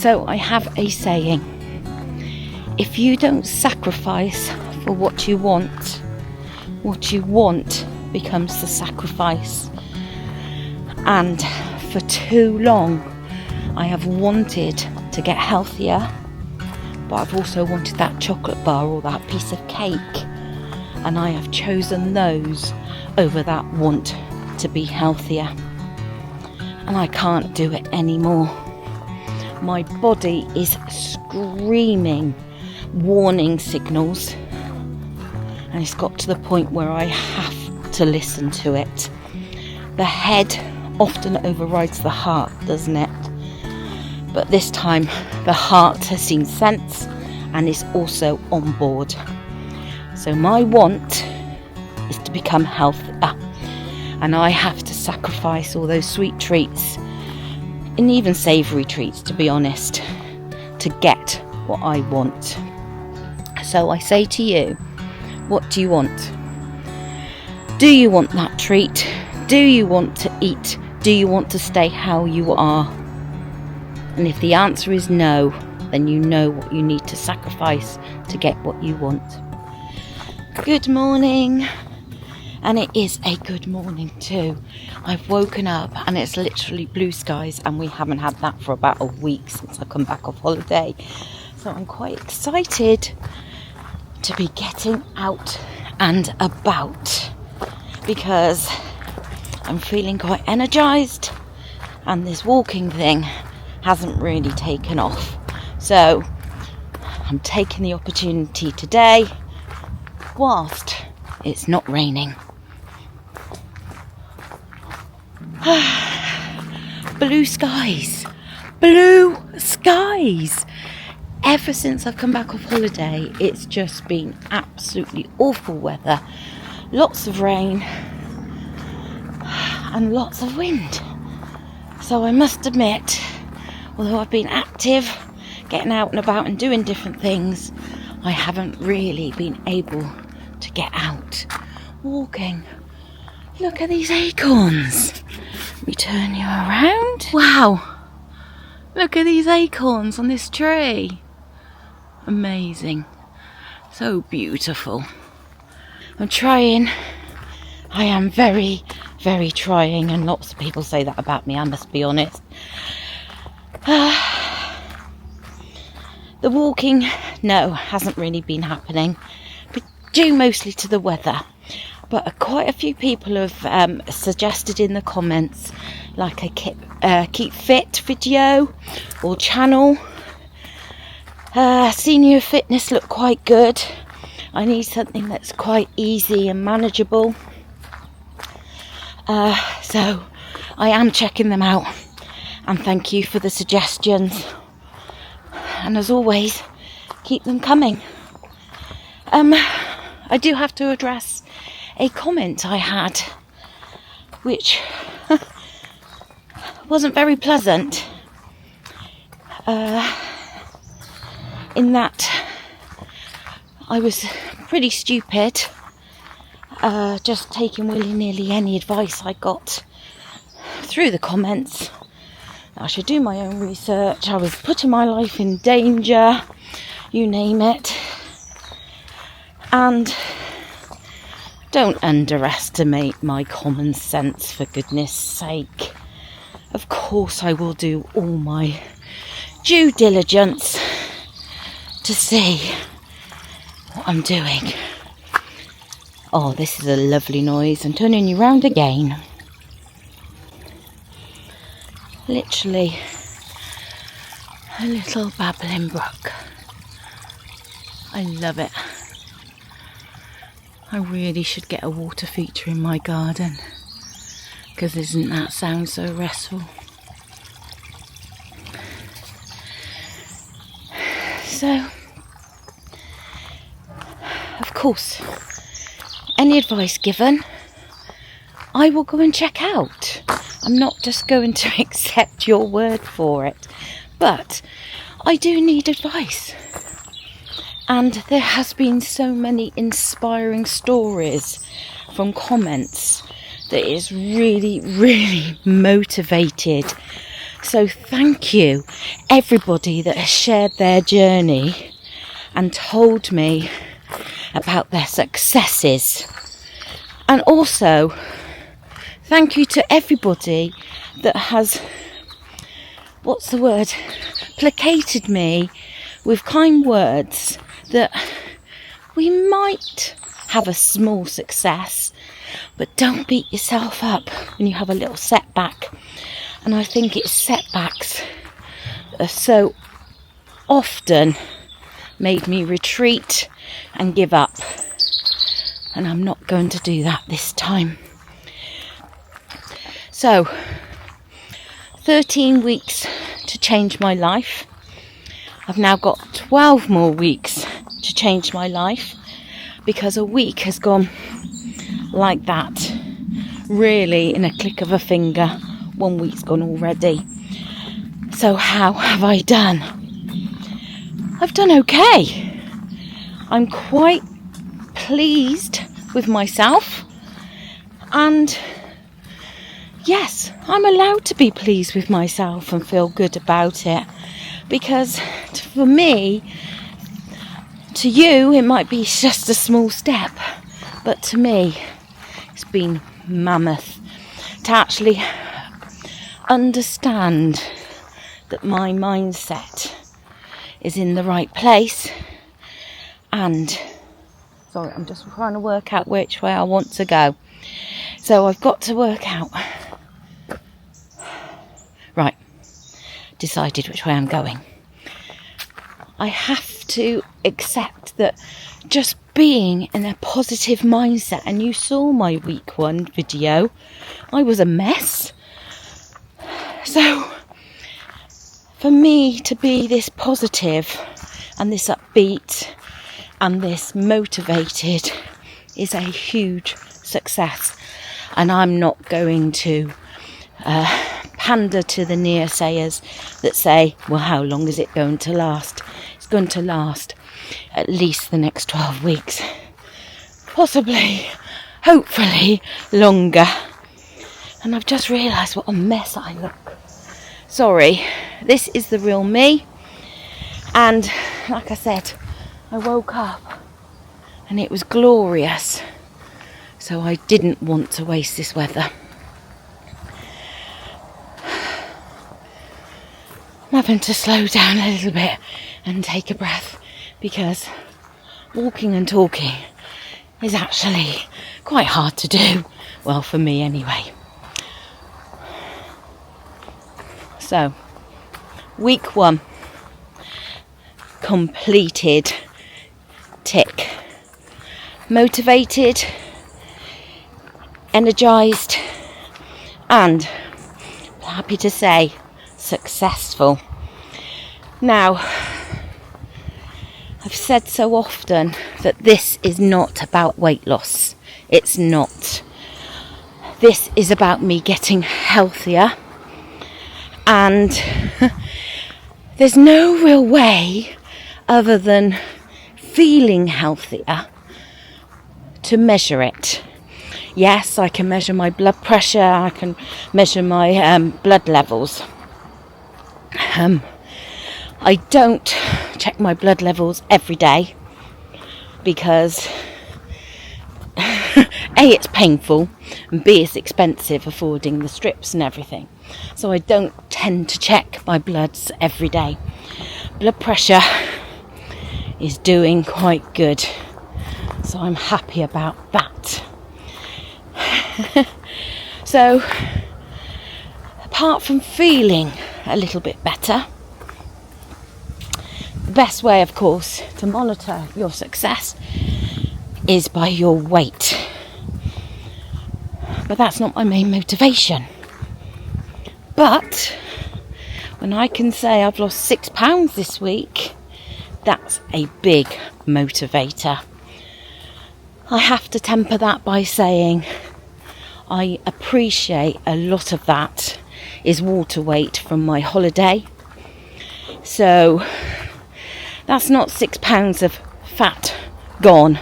So I have a saying: if you don't sacrifice for what you want becomes the sacrifice. And for too long I have wanted to get healthier, but I've also wanted that chocolate bar or that piece of cake, and I have chosen those over that want to be healthier, and I can't do it anymore. My body is screaming warning signals, and it's got to the point where I have to listen to it. The head often overrides the heart, doesn't it? But this time the heart has seen sense and is also on board. So my want is to become healthier, and I have to sacrifice all those sweet treats and even savoury treats, to be honest, to get what I want. So I say to you, what do you want? Do you want that treat? Do you want to eat? Do you want to stay how you are? And if the answer is no, then you know what you need to sacrifice to get what you want. Good morning. And it is a good morning too. I've woken up and it's literally blue skies, and we haven't had that for about a week since I come back off holiday. So I'm quite excited to be getting out and about, because I'm feeling quite energised and this walking thing hasn't really taken off. So I'm taking the opportunity today whilst it's not raining. Blue skies. Blue skies. Ever since I've come back off holiday, it's just been absolutely awful weather. Lots of rain and lots of wind. So I must admit, although I've been active, getting out and about and doing different things, I haven't really been able to get out walking. Look at these acorns. Let me turn you around. Wow. Look at these acorns on this tree. Amazing. So beautiful. I'm trying. I am very, very trying, and lots of people say that about me, I must be honest. The walking, no, hasn't really been happening, but due mostly to the weather. But quite a few people have suggested in the comments like a keep fit video or channel. Senior fitness looked quite good. I need something that's quite easy and manageable. So I am checking them out, and thank you for the suggestions. And as always, keep them coming. I do have to address a comment I had, which wasn't very pleasant, in that I was pretty stupid, just taking willy-nilly any advice I got through the comments. I should do my own research. I was putting my life in danger, you name it. And don't underestimate my common sense, for goodness sake. Of course I will do all my due diligence to see what I'm doing. Oh, this is a lovely noise. I'm turning you round again. Literally a little babbling brook. I love it. I really should get a water feature in my garden, because isn't that sound so restful? So, of course, any advice given, I will go and check out. I'm not just going to accept your word for it, but I do need advice. And there has been so many inspiring stories from comments that is really, really motivated So thank you everybody that has shared their journey and told me about their successes. And also thank you to everybody that has, placated me with kind words that we might have a small success, but don't beat yourself up when you have a little setback. And I think it's setbacks that are so often made me retreat and give up. And I'm not going to do that this time. So, 13 weeks to change my life. I've now got 12 more weeks to change my life, because a week has gone like that. Really, in a click of a finger, 1 week's gone already. So how have I done? I've done okay. I'm quite pleased with myself, and yes, I'm allowed to be pleased with myself and feel good about it, because for me, to you it might be just a small step, but to me it's been mammoth to actually understand that my mindset is in the right place. And sorry, I'm just trying to work out which way I want to go. So I've got to work out. Right, decided which way I'm going. I have to accept that just being in a positive mindset, and you saw my week 1 video, I was a mess. So for me to be this positive and this upbeat and this motivated is a huge success. And I'm not going to pander to the naysayers that say, well, how long is it going to last? It's going to last at least the next 12 weeks. Possibly, hopefully, longer. And I've just realised what a mess I look. Sorry, this is the real me. And like I said, I woke up and it was glorious. So I didn't want to waste this weather. I'm having to slow down a little bit and take a breath, because walking and talking is actually quite hard to do. Well, for me anyway. So, week 1 completed. Tick. Motivated, energised, and happy to say successful. Now, I've said so often that this is not about weight loss. It's not. This is about me getting healthier, and there's no real way other than feeling healthier to measure it. Yes, I can measure my blood pressure, I can measure my blood levels. I don't check my blood levels every day because A, it's painful, and B, it's expensive affording the strips and everything. So I don't tend to check my bloods every day. Blood pressure is doing quite good, so I'm happy about that. So, apart from feeling a little bit better, the best way, of course, to monitor your success is by your weight. But that's not my main motivation. But when I can say I've lost 6 pounds this week, that's a big motivator. I have to temper that by saying I appreciate a lot of that is water weight from my holiday. So that's not 6 pounds of fat gone.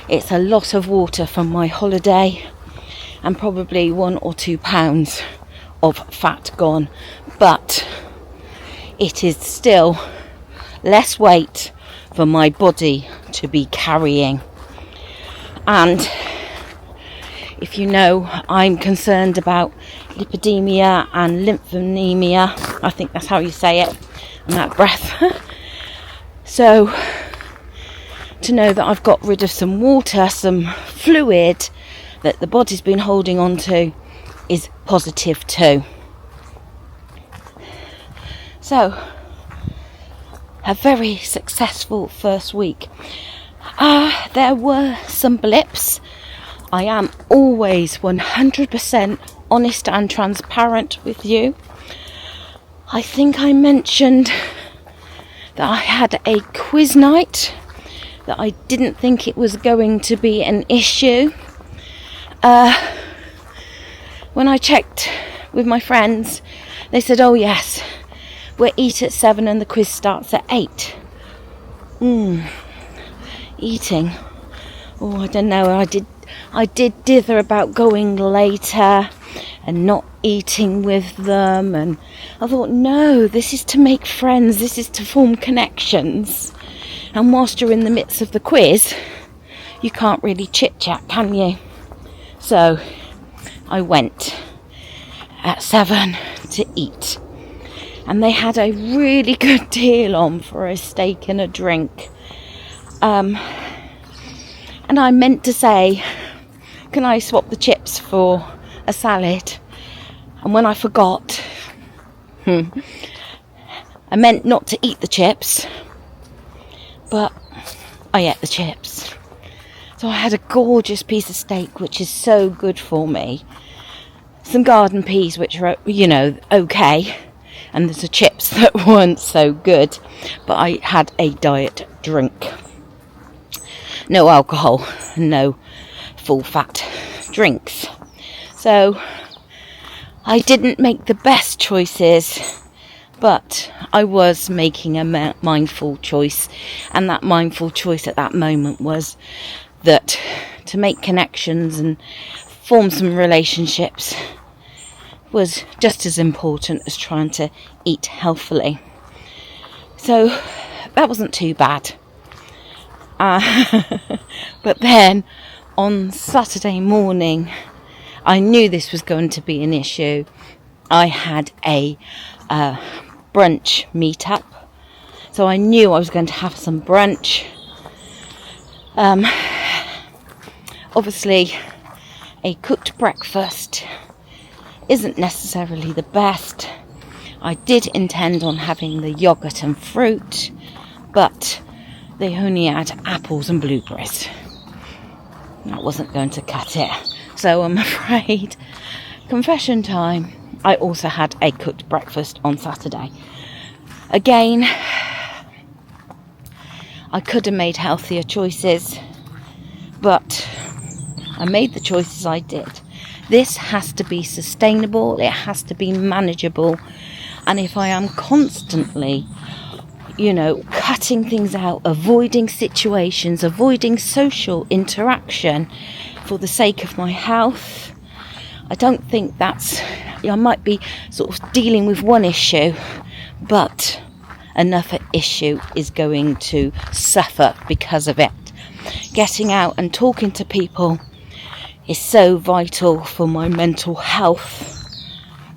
It's a lot of water from my holiday and probably 1 or 2 pounds of fat gone. but it is still less weight for my body to be carrying. And if you know, I'm concerned about lipidemia and lymphemia. I think that's how you say it. I'm out of breath. So to know that I've got rid of some water, some fluid that the body's been holding on to, is positive too. So, a very successful first week. There were some blips. I am always 100% honest and transparent with you. I think I mentioned that I had a quiz night, that I didn't think it was going to be an issue. When I checked with my friends, they said, oh yes, we'll eat at 7 and the quiz starts at 8. Eating. Oh, I don't know. I did dither about going later and not eating with them, and I thought, no, this is to make friends, this is to form connections. And whilst you're in the midst of the quiz, you can't really chit chat, can you? So I went at 7 to eat, and they had a really good deal on for a steak and a drink. And I meant to say, can I swap the chips for a salad? And when I forgot, I meant not to eat the chips, but I ate the chips. So I had a gorgeous piece of steak, which is so good for me. Some garden peas, which are, okay. And there's the chips that weren't so good. But I had a diet drink. No alcohol, no full fat drinks. So I didn't make the best choices, but I was making a mindful choice. And that mindful choice at that moment was that to make connections and form some relationships was just as important as trying to eat healthily. So that wasn't too bad. But then on Saturday morning, I knew this was going to be an issue. I had a brunch meetup, so I knew I was going to have some brunch. Obviously, a cooked breakfast isn't necessarily the best. I did intend on having the yogurt and fruit, but they only had apples and blueberries. That wasn't going to cut it. So I'm afraid, confession time, I also had a cooked breakfast on Saturday. Again, I could have made healthier choices, but I made the choices I did. This has to be sustainable, it has to be manageable, and if I am constantly, cutting things out, avoiding situations, avoiding social interaction for the sake of my health, I don't think I might be sort of dealing with one issue, but another issue is going to suffer because of it. Getting out and talking to people is so vital for my mental health.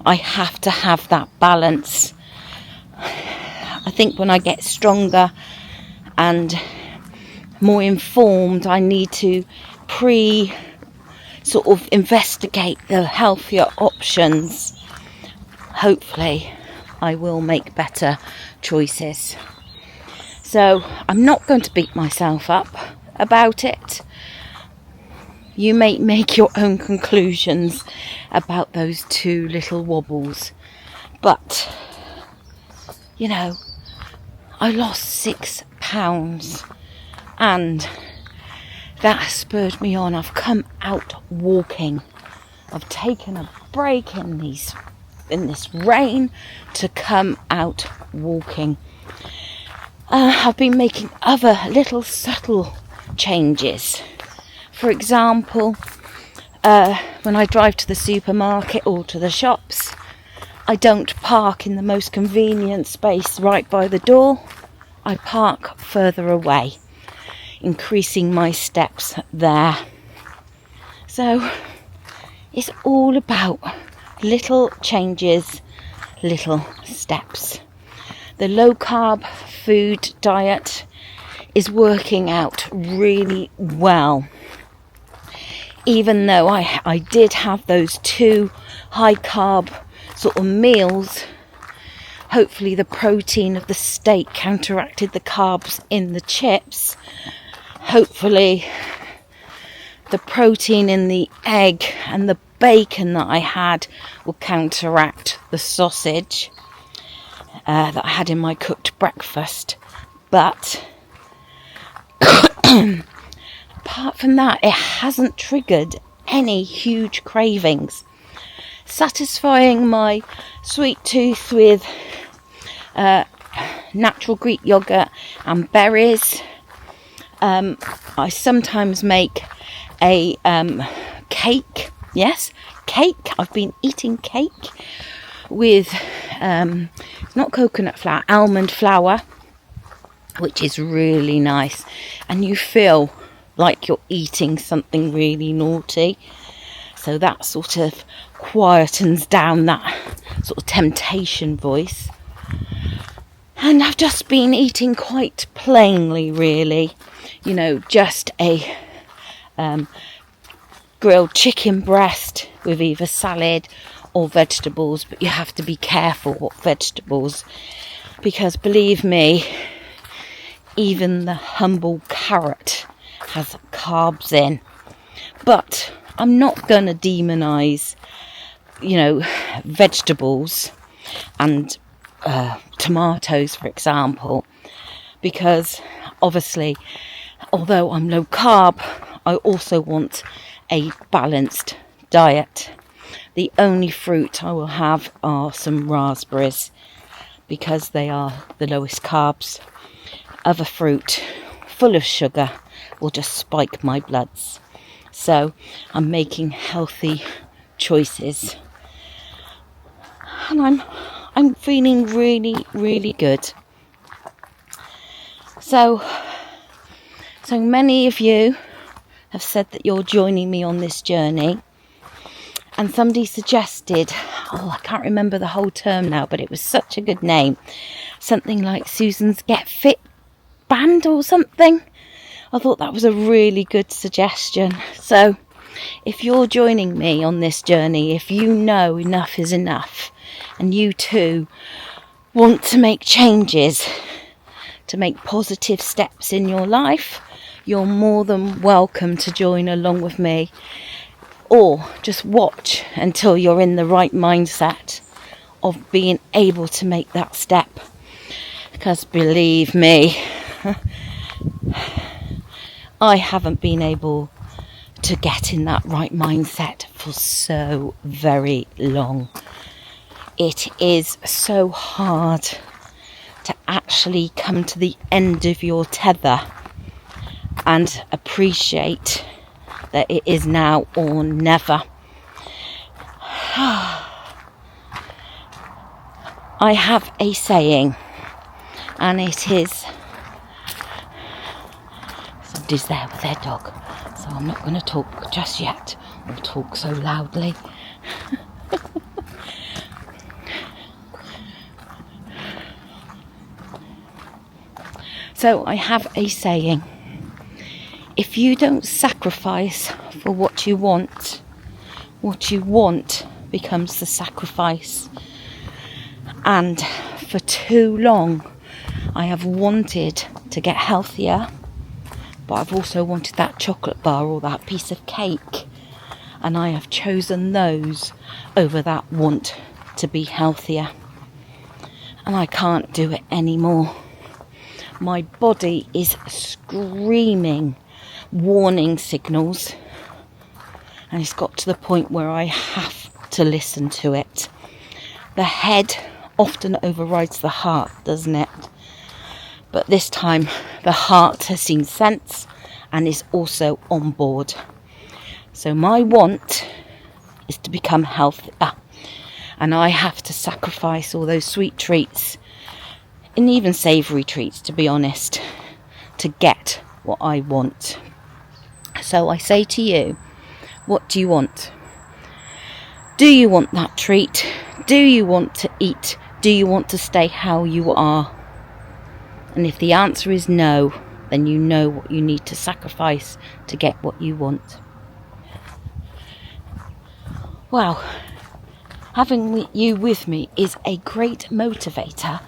I have to have that balance. I think when I get stronger and more informed, I need to sort of investigate the healthier options. Hopefully, I will make better choices. So I'm not going to beat myself up about it. You may make your own conclusions about those 2 little wobbles. But, I lost 6 pounds, and that spurred me on. I've come out walking. I've taken a break in this rain to come out walking. I've been making other little subtle changes. For example, when I drive to the supermarket or to the shops, I don't park in the most convenient space right by the door. I park further away, increasing my steps there. So it's all about little changes, little steps. The low carb food diet is working out really well. Even though I did have those 2 high carb sort of meals, hopefully the protein of the steak counteracted the carbs in the chips. Hopefully the protein in the egg and the bacon that I had will counteract the sausage that I had in my cooked breakfast. But apart from that, it hasn't triggered any huge cravings. Satisfying my sweet tooth with natural Greek yogurt and berries. I sometimes make a cake. Yes, cake. I've been eating cake with not coconut flour, almond flour, which is really nice, and you feel like you're eating something really naughty, so that sort of quietens down that sort of temptation voice. And I've just been eating quite plainly, really, just a grilled chicken breast with either salad or vegetables, but you have to be careful what vegetables, because believe me, even the humble carrot has carbs in. But I'm not going to demonise, vegetables and tomatoes, for example, because obviously, although I'm low carb, I also want a balanced diet. The only fruit I will have are some raspberries because they are the lowest carbs. Other fruit full of sugar will just spike my bloods. So I'm making healthy choices. And I'm feeling really, really good. So many of you have said that you're joining me on this journey. And somebody suggested, I can't remember the whole term now, but it was such a good name. Something like Susan's Get Fit Band or something. I thought that was a really good suggestion. So if you're joining me on this journey, if you know enough is enough, and you too want to make changes, to make positive steps in your life, you're more than welcome to join along with me. Or just watch until you're in the right mindset of being able to make that step. Because believe me, I haven't been able to get in that right mindset for so very long. It is so hard to actually come to the end of your tether and appreciate that it is now or never. I have a saying, and it is, somebody's there with their dog, so I'm not going to talk just yet or talk so loudly. So I have a saying: if you don't sacrifice for what you want becomes the sacrifice. And for too long, I have wanted to get healthier, but I've also wanted that chocolate bar or that piece of cake. And I have chosen those over that want to be healthier. And I can't do it anymore. My body is screaming warning signals, and it's got to the point where I have to listen to it. The head often overrides the heart, doesn't it? But this time the heart has seen sense and is also on board. So my want is to become healthier, and I have to sacrifice all those sweet treats and even savoury treats, to be honest, to get what I want. So I say to you, what do you want? Do you want that treat? Do you want to eat? Do you want to stay how you are? And if the answer is no, then you know what you need to sacrifice to get what you want. Well, having you with me is a great motivator,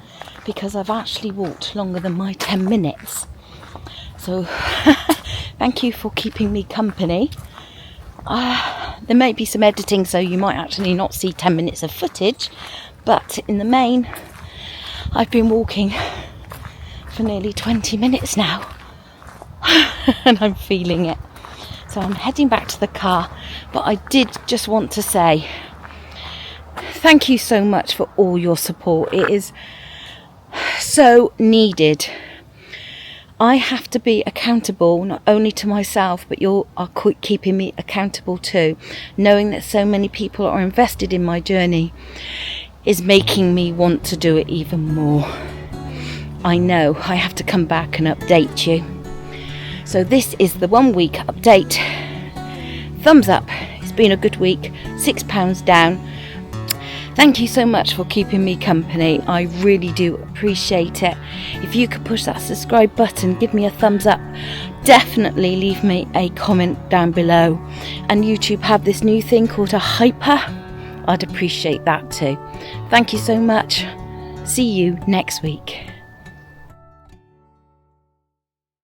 because I've actually walked longer than my 10 minutes. So thank you for keeping me company. There may be some editing, so you might actually not see 10 minutes of footage, but in the main, I've been walking for nearly 20 minutes now and I'm feeling it. So I'm heading back to the car, but I did just want to say thank you so much for all your support. It is so needed. I have to be accountable not only to myself, but you are keeping me accountable too. Knowing that so many people are invested in my journey is making me want to do it even more. I know I have to come back and update you. So this is the 1 week update. Thumbs up. It's been a good week. £6 down. Thank you so much for keeping me company. I really do appreciate it. If you could push that subscribe button, give me a thumbs up. Definitely leave me a comment down below. And YouTube have this new thing called a hyper. I'd appreciate that too. Thank you so much. See you next week.